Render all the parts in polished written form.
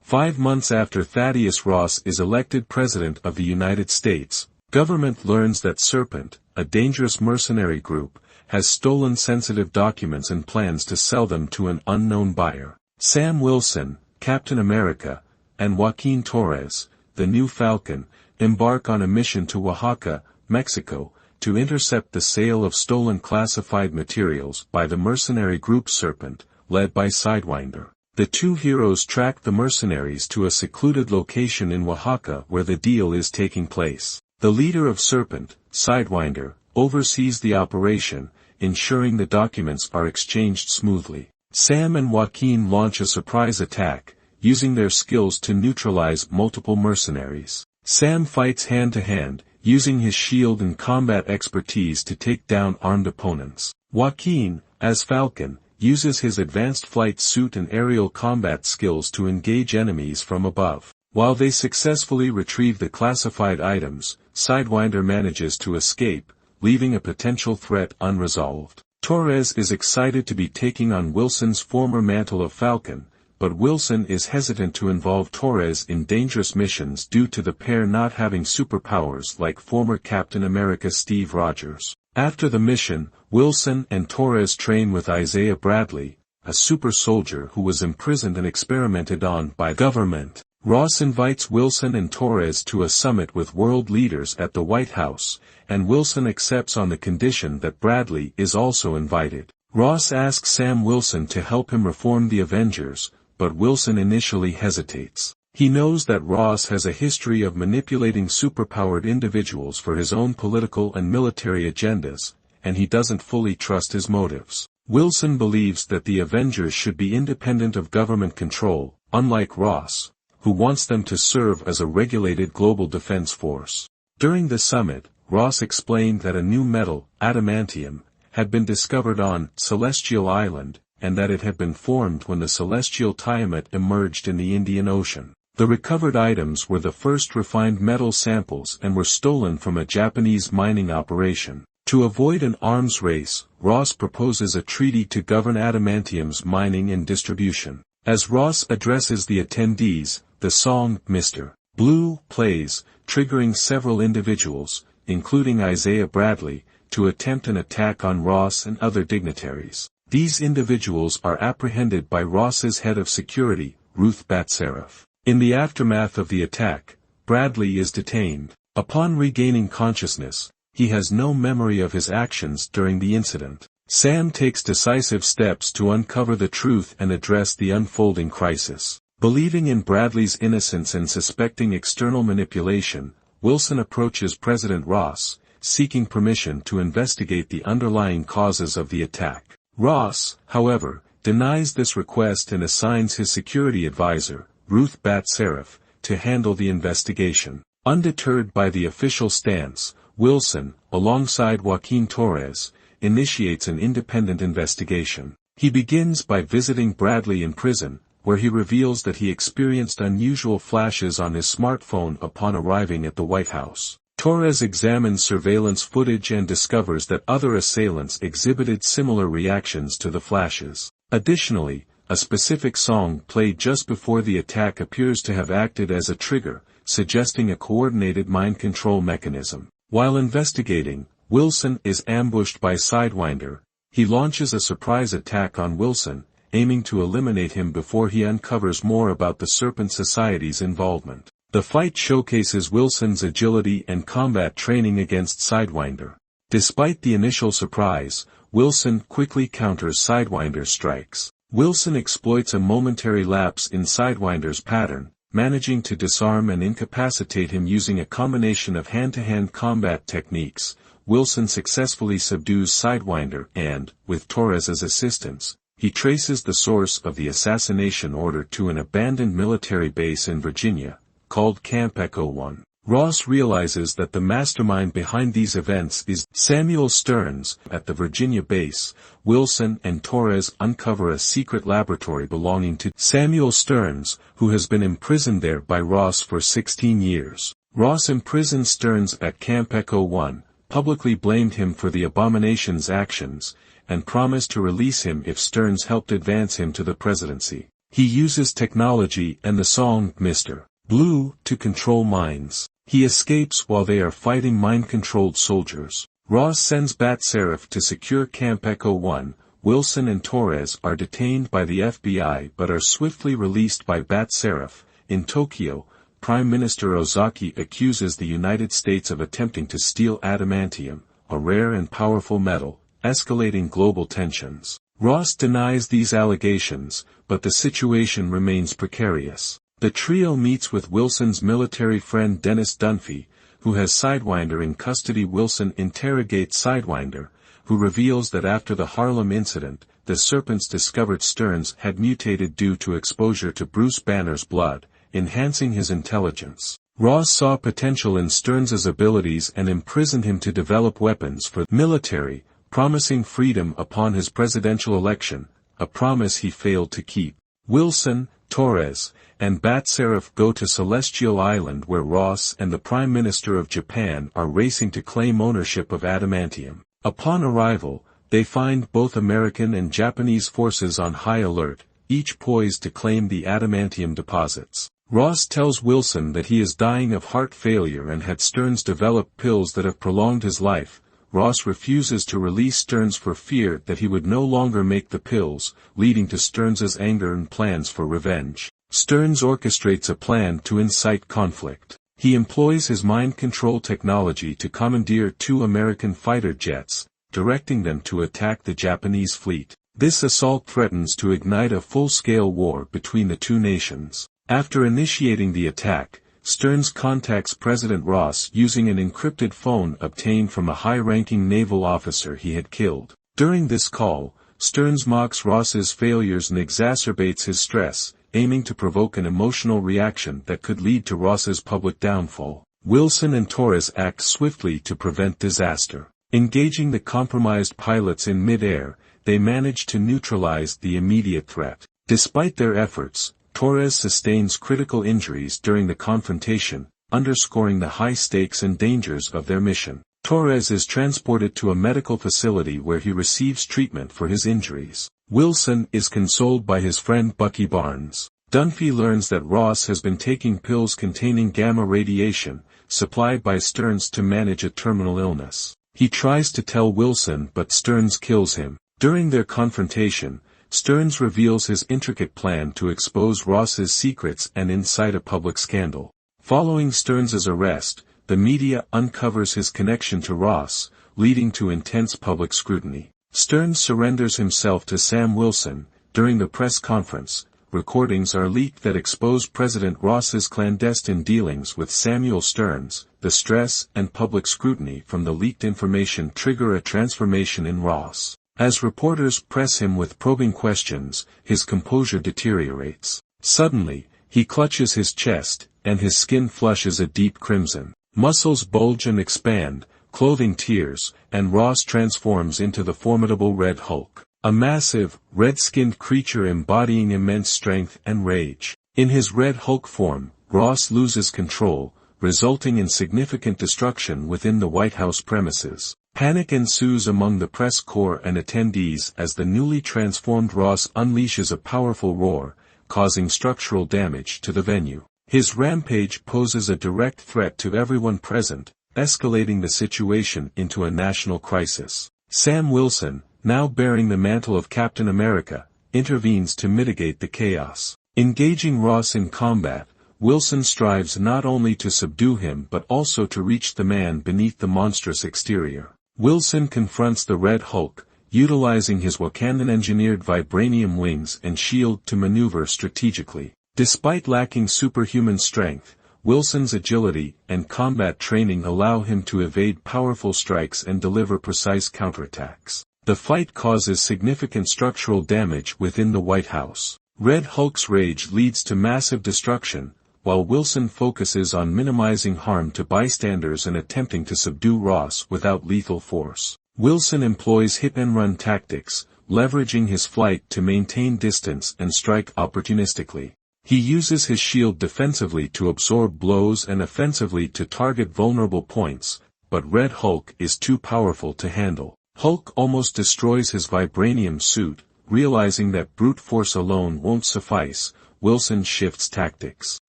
5 months after Thaddeus Ross is elected President of the United States, government learns that Serpent, a dangerous mercenary group, has stolen sensitive documents and plans to sell them to an unknown buyer. Sam Wilson, Captain America, and Joaquin Torres, the new Falcon, embark on a mission to Oaxaca, Mexico, to intercept the sale of stolen classified materials by the mercenary group Serpent, led by Sidewinder. The two heroes track the mercenaries to a secluded location in Oaxaca where the deal is taking place. The leader of Serpent, Sidewinder, oversees the operation, ensuring the documents are exchanged smoothly. Sam and Joaquin launch a surprise attack, using their skills to neutralize multiple mercenaries. Sam fights hand-to-hand, using his shield and combat expertise to take down armed opponents. Joaquin, as Falcon, uses his advanced flight suit and aerial combat skills to engage enemies from above. While they successfully retrieve the classified items, Sidewinder manages to escape, leaving a potential threat unresolved. Torres is excited to be taking on Wilson's former mantle of Falcon, but Wilson is hesitant to involve Torres in dangerous missions due to the pair not having superpowers like former Captain America Steve Rogers. After the mission, Wilson and Torres train with Isaiah Bradley, a super soldier who was imprisoned and experimented on by government. Ross invites Wilson and Torres to a summit with world leaders at the White House, and Wilson accepts on the condition that Bradley is also invited. Ross asks Sam Wilson to help him reform the Avengers, but Wilson initially hesitates. He knows that Ross has a history of manipulating superpowered individuals for his own political and military agendas, and he doesn't fully trust his motives. Wilson believes that the Avengers should be independent of government control, unlike Ross, who wants them to serve as a regulated global defense force. During the summit, Ross explained that a new metal, adamantium, had been discovered on Celestial Island, and that it had been formed when the celestial Tiamat emerged in the Indian Ocean. The recovered items were the first refined metal samples and were stolen from a Japanese mining operation. To avoid an arms race, Ross proposes a treaty to govern adamantium's mining and distribution. As Ross addresses the attendees, the song, Mr. Blue, plays, triggering several individuals, including Isaiah Bradley, to attempt an attack on Ross and other dignitaries. These individuals are apprehended by Ross's head of security, Ruth Batsaref. In the aftermath of the attack, Bradley is detained. Upon regaining consciousness, he has no memory of his actions during the incident. Sam takes decisive steps to uncover the truth and address the unfolding crisis. Believing in Bradley's innocence and suspecting external manipulation, Wilson approaches President Ross, seeking permission to investigate the underlying causes of the attack. Ross, however, denies this request and assigns his security advisor, Ruth Batsaref, to handle the investigation. Undeterred by the official stance, Wilson, alongside Joaquin Torres, initiates an independent investigation. He begins by visiting Bradley in prison, where he reveals that he experienced unusual flashes on his smartphone upon arriving at the White House. Torres examines surveillance footage and discovers that other assailants exhibited similar reactions to the flashes. Additionally, a specific song played just before the attack appears to have acted as a trigger, suggesting a coordinated mind control mechanism. While investigating, Wilson is ambushed by Sidewinder. He launches a surprise attack on Wilson, aiming to eliminate him before he uncovers more about the Serpent Society's involvement. The fight showcases Wilson's agility and combat training against Sidewinder. Despite the initial surprise, Wilson quickly counters Sidewinder's strikes. Wilson exploits a momentary lapse in Sidewinder's pattern, managing to disarm and incapacitate him using a combination of hand-to-hand combat techniques. Wilson successfully subdues Sidewinder and, with Torres's assistance, he traces the source of the assassination order to an abandoned military base in Virginia, called Camp Echo 1. Ross realizes that the mastermind behind these events is Samuel Stearns. At the Virginia base, Wilson and Torres uncover a secret laboratory belonging to Samuel Stearns, who has been imprisoned there by Ross for 16 years. Ross imprisoned Stearns at Camp Echo 1, publicly blamed him for the abomination's actions, and promised to release him if Stearns helped advance him to the presidency. He uses technology and the song Mr. Blue to control minds. He escapes while they are fighting mind-controlled soldiers. Ross sends Bat Seraph to secure Camp Echo 1. Wilson and Torres are detained by the FBI but are swiftly released by Bat Seraph. In Tokyo, Prime Minister Ozaki accuses the United States of attempting to steal adamantium, a rare and powerful metal, escalating global tensions. Ross denies these allegations, but the situation remains precarious. The trio meets with Wilson's military friend Dennis Dunphy, who has Sidewinder in custody. Wilson interrogates Sidewinder, who reveals that after the Harlem incident, the Serpents discovered Stearns had mutated due to exposure to Bruce Banner's blood, enhancing his intelligence. Ross saw potential in Stearns's abilities and imprisoned him to develop weapons for the military, promising freedom upon his presidential election, a promise he failed to keep. Wilson, Torres, and Bat Seraph go to Celestial Island where Ross and the Prime Minister of Japan are racing to claim ownership of adamantium. Upon arrival, they find both American and Japanese forces on high alert, each poised to claim the adamantium deposits. Ross tells Wilson that he is dying of heart failure and had Stearns develop pills that have prolonged his life. Ross refuses to release Stearns for fear that he would no longer make the pills, leading to Stearns's anger and plans for revenge. Stearns orchestrates a plan to incite conflict. He employs his mind control technology to commandeer 2 American fighter jets, directing them to attack the Japanese fleet. This assault threatens to ignite a full-scale war between the two nations. After initiating the attack, Stearns contacts President Ross using an encrypted phone obtained from a high-ranking naval officer he had killed. During this call, Stearns mocks Ross's failures and exacerbates his stress, aiming to provoke an emotional reaction that could lead to Ross's public downfall. Wilson and Torres act swiftly to prevent disaster. Engaging the compromised pilots in mid-air, they manage to neutralize the immediate threat. Despite their efforts, Torres sustains critical injuries during the confrontation, underscoring the high stakes and dangers of their mission. Torres is transported to a medical facility where he receives treatment for his injuries. Wilson is consoled by his friend Bucky Barnes. Dunphy learns that Ross has been taking pills containing gamma radiation, supplied by Stearns to manage a terminal illness. He tries to tell Wilson but Stearns kills him. During their confrontation, Stearns reveals his intricate plan to expose Ross's secrets and incite a public scandal. Following Stearns's arrest, the media uncovers his connection to Ross, leading to intense public scrutiny. Stearns surrenders himself to Sam Wilson. During the press conference, recordings are leaked that expose President Ross's clandestine dealings with Samuel Stearns. The stress and public scrutiny from the leaked information trigger a transformation in Ross. As reporters press him with probing questions, his composure deteriorates. Suddenly, he clutches his chest, and his skin flushes a deep crimson. Muscles bulge and expand, clothing tears, and Ross transforms into the formidable Red Hulk. A massive, red-skinned creature embodying immense strength and rage. In his Red Hulk form, Ross loses control, resulting in significant destruction within the White House premises. Panic ensues among the press corps and attendees as the newly transformed Ross unleashes a powerful roar, causing structural damage to the venue. His rampage poses a direct threat to everyone present, escalating the situation into a national crisis. Sam Wilson, now bearing the mantle of Captain America, intervenes to mitigate the chaos. Engaging Ross in combat, Wilson strives not only to subdue him but also to reach the man beneath the monstrous exterior. Wilson confronts the Red Hulk, utilizing his Wakandan-engineered vibranium wings and shield to maneuver strategically. Despite lacking superhuman strength, Wilson's agility and combat training allow him to evade powerful strikes and deliver precise counterattacks. The fight causes significant structural damage within the White House. Red Hulk's rage leads to massive destruction, while Wilson focuses on minimizing harm to bystanders and attempting to subdue Ross without lethal force. Wilson employs hit-and-run tactics, leveraging his flight to maintain distance and strike opportunistically. He uses his shield defensively to absorb blows and offensively to target vulnerable points, but Red Hulk is too powerful to handle. Hulk almost destroys his vibranium suit, realizing that brute force alone won't suffice, Wilson shifts tactics.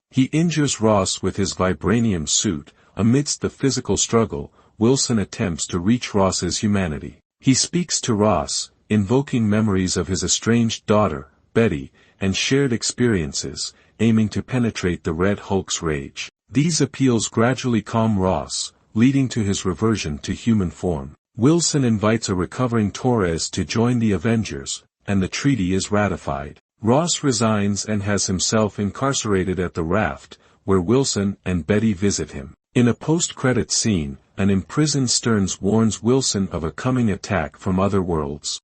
He injures Ross with his vibranium suit. Amidst the physical struggle, Wilson attempts to reach Ross's humanity. He speaks to Ross, invoking memories of his estranged daughter, Betty, and shared experiences, aiming to penetrate the Red Hulk's rage. These appeals gradually calm Ross, leading to his reversion to human form. Wilson invites a recovering Torres to join the Avengers, and the treaty is ratified. Ross resigns and has himself incarcerated at the raft, where Wilson and Betty visit him. In a post-credits scene, an imprisoned Stearns warns Wilson of a coming attack from other worlds.